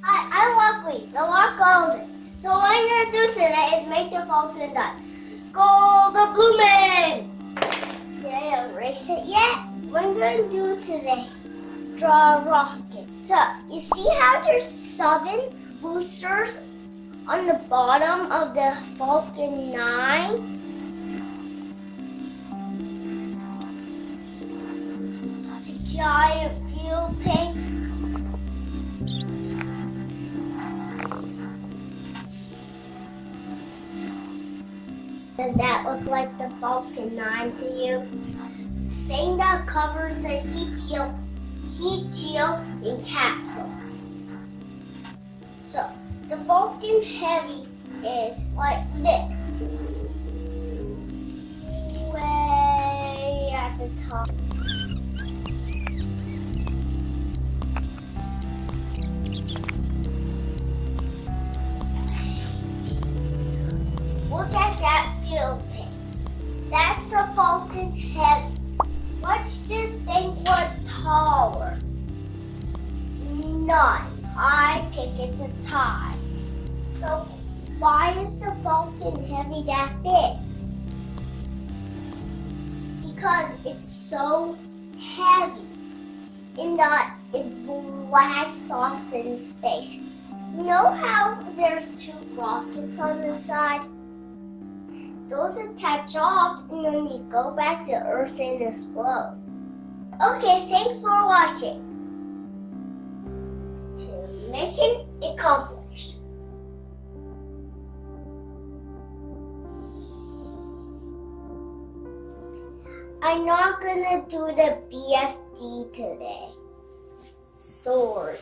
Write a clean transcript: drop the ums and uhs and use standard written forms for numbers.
Hi, I'm Lochley, the Lochologist. So what I'm going to do today is make the Falcon die. Go the blooming! Did I erase it yet? What I'm going to do today is draw a rocket. So, you see how there's 7 boosters on the bottom of the Falcon 9? Giant fuel tank. Does that look like the Falcon 9 to you? Thing that covers the heat shield and capsule. So the Falcon Heavy is like this. Way at the top. Look at that fuel tank. That's a Falcon Heavy. Which do you think was taller? None. I think it's a tie. So why is the Falcon Heavy that big? Because it's so heavy and that it blasts off in space. You know how there's 2 rockets on the side? Those attach off and then you go back to Earth and explode. Okay, thanks for watching. Mission accomplished. I'm not gonna do the BFD today. Sorry.